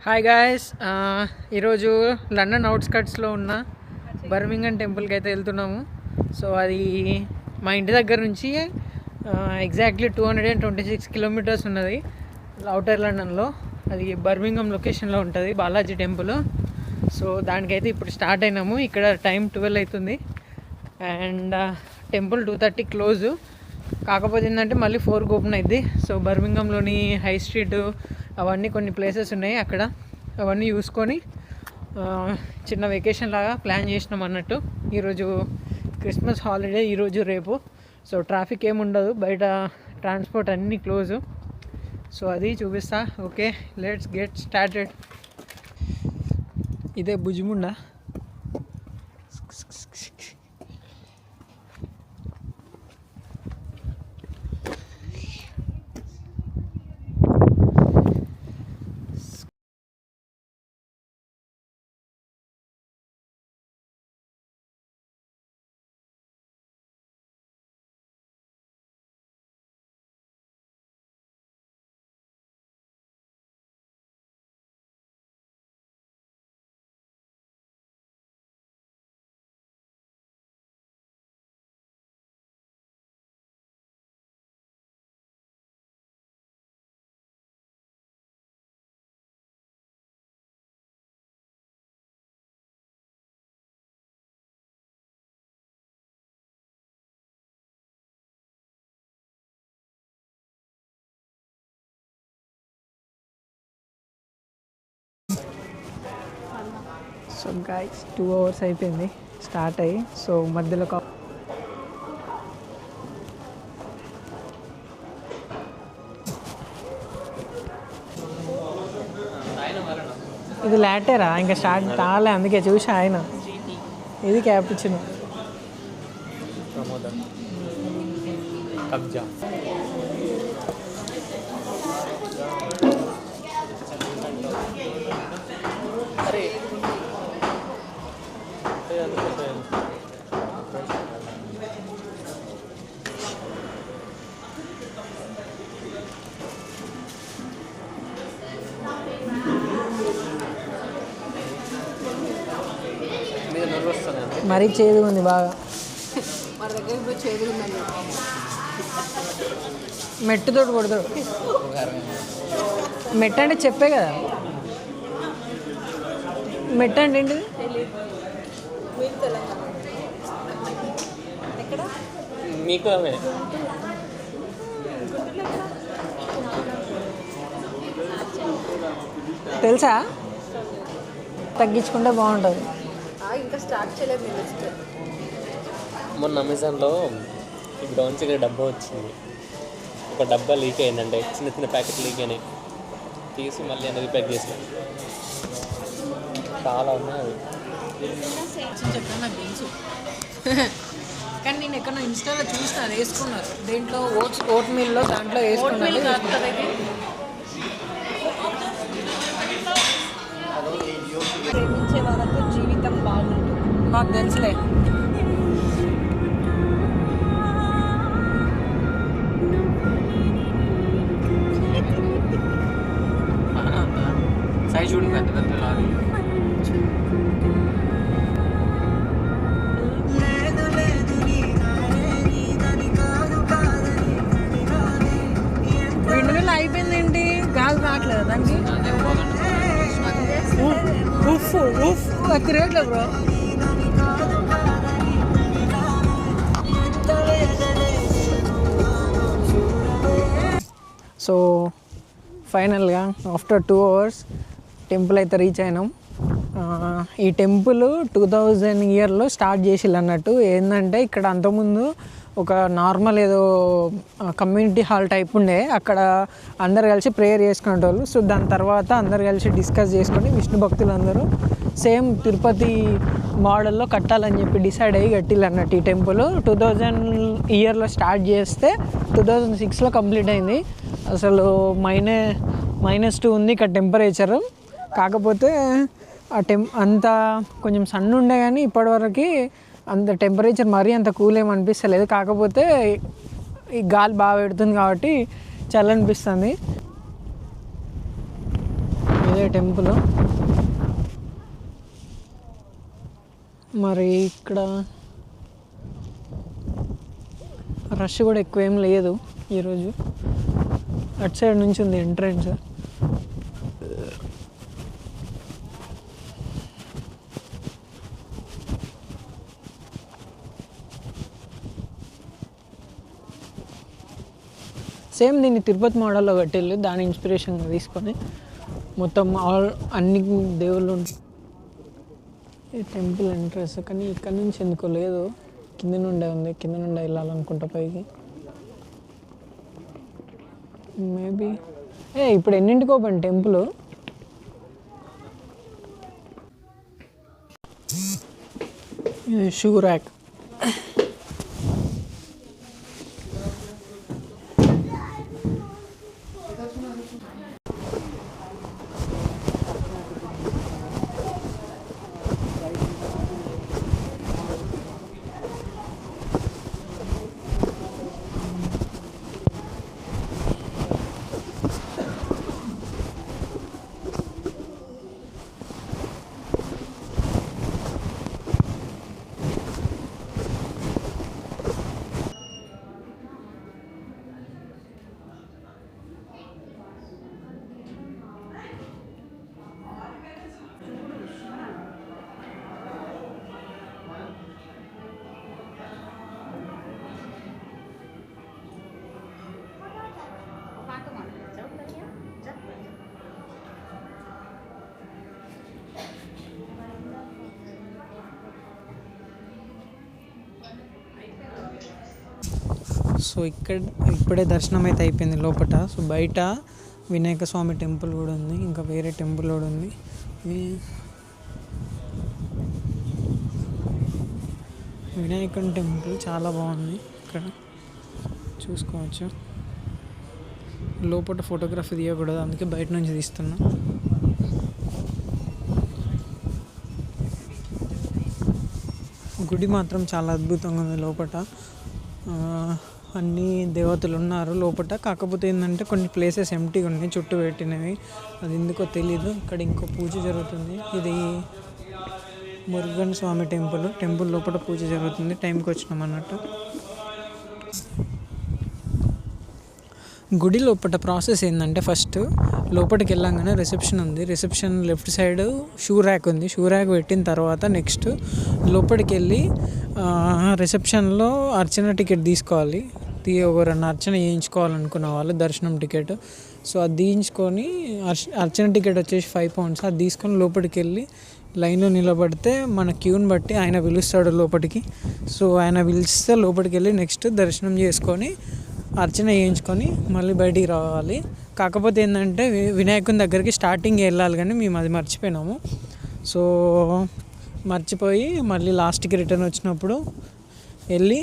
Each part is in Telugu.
హాయ్ గాయస్, ఈరోజు లండన్ అవుట్స్కట్స్లో ఉన్న బర్మింగం టెంపుల్కి అయితే వెళ్తున్నాము. సో అది మా ఇంటి దగ్గర నుంచి ఎగ్జాక్ట్లీ 226 కిలోమీటర్స్ ఉన్నది ఔటర్ లండన్లో. అది బర్మింగం లొకేషన్లో ఉంటుంది బాలాజీ టెంపుల్. సో దానికైతే ఇప్పుడు స్టార్ట్ అయినాము. ఇక్కడ టైం 12 అవుతుంది అండ్ టెంపుల్ 2:30 క్లోజ్. కాకపోతే ఏంటంటే మళ్ళీ 4కి ఓపెన్ అయింది. సో బర్మింగంలోని హై స్ట్రీట్ అవన్నీ కొన్ని ప్లేసెస్ ఉన్నాయి, అక్కడ అవన్నీ చూసుకొని చిన్న వెకేషన్ లాగా ప్లాన్ చేసినాం అన్నట్టు. ఈరోజు క్రిస్మస్ హాలిడే, ఈరోజు రేపు. సో ట్రాఫిక్ ఏముండదు, బయట ట్రాన్స్పోర్ట్ అన్నీ క్లోజు. సో అది చూపిస్తా. Okay, let's get started. ఇదే భుజముండా. సో గైస్ 2 hours అయిపోయింది స్టార్ట్ అయ్యి. సో మధ్యలో ఇది లాటేరా, ఇంకా స్టార్ట్ కాలే, అందుకే చూసి ఆయన. ఇది క్యాపుచినో. మరీ చేదు ఉంది బాగా. మెట్టుతోటి కొడతాడు. మెట్ట అంటే చెప్పే కదా. మెట్ట అంటే ఏంటిది? తెలుసా? తగ్గించుకుంటే బాగుంటుంది. ఇంకా స్టార్ట్ చేయలేదు. మొన్న అమెజాన్లో బ్రౌన్ షుగర్ డబ్బా వచ్చింది. ఒక డబ్బా లీక్ అయిందంటే, చిన్న చిన్న ప్యాకెట్ లీక్ అయినాయి. తీసి మళ్ళీ అన్నీ రిపేర్ చేసాం. చాలా ఉన్నాయి అవి. చెప్పాను నాకు తెలుసు, కానీ నేను ఎక్కడ ఇన్స్టాలో చూస్తాను వేసుకున్నారు. దేంట్లో ఓట్ మిల్లో దాంట్లో వేసుకున్నారు. ప్రేమించే వాళ్ళతో జీవితం బాగుంటుంది. మాకు తెలుసులే. సైజ్ చూడండి, పెద్ద పెద్ద లారీ. రెండు అయిపోయింది ఏంటి? గాలి రావట్లేదు దానికి. తిరగట్లేదు బ్రో. సో ఫైనల్గా ఆఫ్టర్ 2 hours టెంపుల్ అయితే రీచ్ అయినాం. ఈ టెంపుల్ 2000 ఇయర్లో స్టార్ట్ చేసిల్లు అన్నట్టు. ఏంటంటే ఇక్కడ అంతకుముందు ఒక నార్మల్ ఏదో కమ్యూనిటీ హాల్ టైప్ ఉండే, అక్కడ అందరు కలిసి ప్రేయర్ చేసుకునేటోళ్ళు. సో దాని తర్వాత అందరు కలిసి డిస్కస్ చేసుకొని విష్ణు భక్తులు అందరూ సేమ్ తిరుపతి మోడల్లో కట్టాలని చెప్పి డిసైడ్ అయ్యి కట్టిల్లు అన్నట్టు. ఈ టెంపుల్ 2000 ఇయర్లో స్టార్ట్ చేస్తే 2006లో కంప్లీట్ అయింది. అసలు -2 ఉంది ఇక్కడ టెంపరేచరు. కాకపోతే ఆ అంత కొంచెం సన్ ఉండే, కానీ ఇప్పటివరకు అంత టెంపరేచర్ మరీ అంత కూల్ ఏమనిపిస్తలేదు. కాకపోతే ఈ గాలి బాగా పెడుతుంది కాబట్టి చల్లనిపిస్తుంది. ఇదే టెంపుల్. మరి ఇక్కడ రష్ కూడా ఎక్కువ ఏం లేదు ఈరోజు. అటు సైడ్ నుంచి ఉంది ఎంట్రన్స్. సేమ్ దీన్ని తిరుపతి మోడల్లో కట్టేళ్ళు, దాని ఇన్స్పిరేషన్గా తీసుకొని మొత్తం అన్ని దేవుళ్ళు ఉంటాయి. ఈ టెంపుల్ ఎంట్రన్స్ కానీ ఇక్కడ నుంచి ఎందుకో లేదు, కింద నుండే ఉంది. కింద నుండే వెళ్ళాలనుకుంటా పైకి. మేబీ ఇప్పుడు ఎన్నింటికి open temple? Shoe rack. So ఇప్పుడే దర్శనం అయితే అయిపోయింది లోపల. సో బయట వినాయక స్వామి టెంపుల్ కూడా ఉంది, ఇంకా వేరే టెంపుల్ కూడా ఉంది. వినాయకుని టెంపుల్ చాలా బాగుంది, ఇక్కడ చూసుకోవచ్చు. లోపల ఫోటోగ్రఫీ తీయకూడదు, అందుకే బయట నుంచి తీస్తున్నా. గుడి మాత్రం చాలా అద్భుతంగా ఉంది. లోపల అన్ని దేవతలు ఉన్నారు లోపల. కాకపోతే ఏంటంటే కొన్ని ప్లేసెస్ ఎంటీగా ఉన్నాయి, చుట్టూ పెట్టినవి. అది ఎందుకో తెలీదు. ఇక్కడ ఇంకో పూజ జరుగుతుంది. ఇది మురుగన్ స్వామి టెంపుల్ లోపల పూజ జరుగుతుంది. టైంకి వచ్చినాం అన్నట్టు. గుడి లోపల ప్రాసెస్ ఏంటంటే, ఫస్ట్ లోపలికి వెళ్ళంగానే రిసెప్షన్ ఉంది. Reception left side shoe rack ఉంది. షూ ర్యాక్ పెట్టిన తర్వాత నెక్స్ట్ లోపలికి వెళ్ళి రిసెప్షన్లో అర్చన టికెట్ తీసుకోవాలి. ఎవరన్నా అర్చన చేయించుకోవాలనుకున్న వాళ్ళు దర్శనం టికెట్. సో అది తీయించుకొని అర్చన టికెట్ వచ్చేసి 5 pounds. అది తీసుకొని లోపలికి వెళ్ళి లైన్లో నిలబడితే మన క్యూని బట్టి ఆయన పిలుస్తాడు లోపలికి. సో ఆయన పిలిస్తే లోపలికి వెళ్ళి నెక్స్ట్ దర్శనం చేసుకొని అర్చన చేయించుకొని మళ్ళీ బయటికి రావాలి. కాకపోతే ఏంటంటే వినాయకుని దగ్గరికి స్టార్టింగ్ వెళ్ళాలి, కానీ మేము అది మర్చిపోయినాము. సో మర్చిపోయి మళ్ళీ లాస్ట్కి రిటర్న్ వచ్చినప్పుడు వెళ్ళి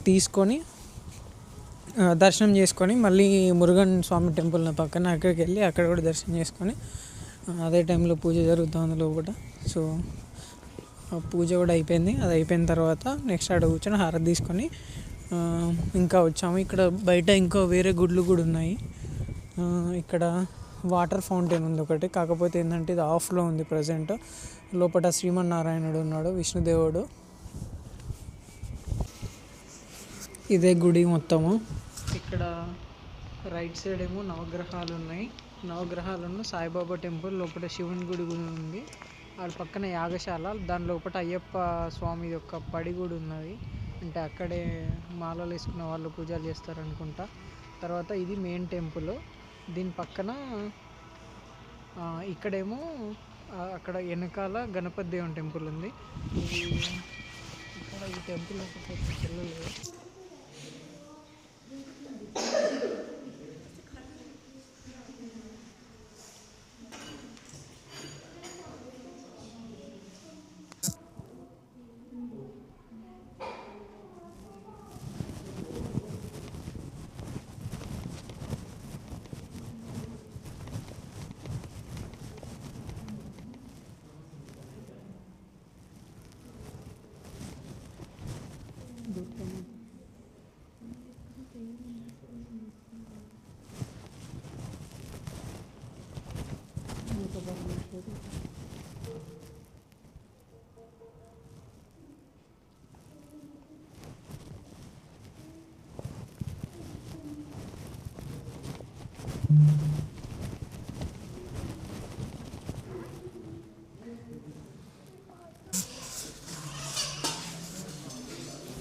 తీసుకొని దర్శనం చేసుకొని మళ్ళీ మురుగన్ స్వామి టెంపుల్ పక్కన అక్కడికి వెళ్ళి అక్కడ కూడా దర్శనం చేసుకొని అదే టైంలో పూజ జరుగుతుంది లోపల. సో పూజ కూడా అయిపోయింది. అది అయిపోయిన తర్వాత నెక్స్ట్ అక్కడ కూర్చొని హారతి తీసుకొని ఇంకా వచ్చాము. ఇక్కడ బయట ఇంకా వేరే గుళ్ళు కూడా ఉన్నాయి. ఇక్కడ వాటర్ ఫౌంటైన్ ఉంది ఒకటి. కాకపోతే ఏంటంటే ఇది ఆఫ్లో ఉంది ప్రజెంట్. లోపల శ్రీమన్నారాయణుడు ఉన్నాడు, విష్ణుదేవుడు. ఇదే గుడి మొత్తము. ఇక్కడ రైట్ సైడ్ ఏమో నవగ్రహాలు ఉన్నాయి. నవగ్రహాలను సాయిబాబా టెంపుల్ లోపల శివుని గుడి ఉంది. వాళ్ళ పక్కన యాగశాల, దాని లోపల అయ్యప్ప స్వామి యొక్క పడి కూడా ఉన్నది. అంటే అక్కడే మాలలు వేసుకున్న వాళ్ళు పూజలు చేస్తారు అనుకుంటా. తర్వాత ఇది మెయిన్ టెంపుల్. దీని పక్కన ఇక్కడేమో అక్కడ వెనకాల గణపతి దేవుని టెంపుల్ ఉంది. ఇది ఇక్కడ ఈ టెంపుల్ వెళ్ళలేదు.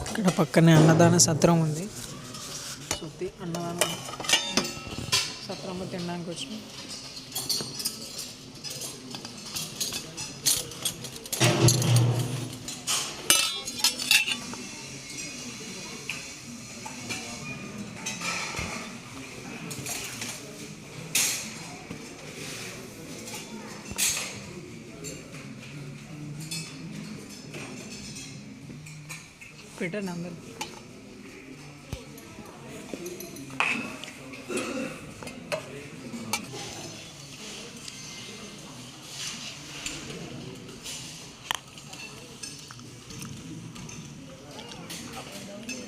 ఇక్కడ పక్కనే అన్నదాన సత్రం ఉంది. సుత్తి అన్నదాన సత్రంలో తినడానికి వచ్చినాం. పెట్టండి అందరు.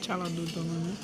చాలా అద్భుతంగా ఉంది.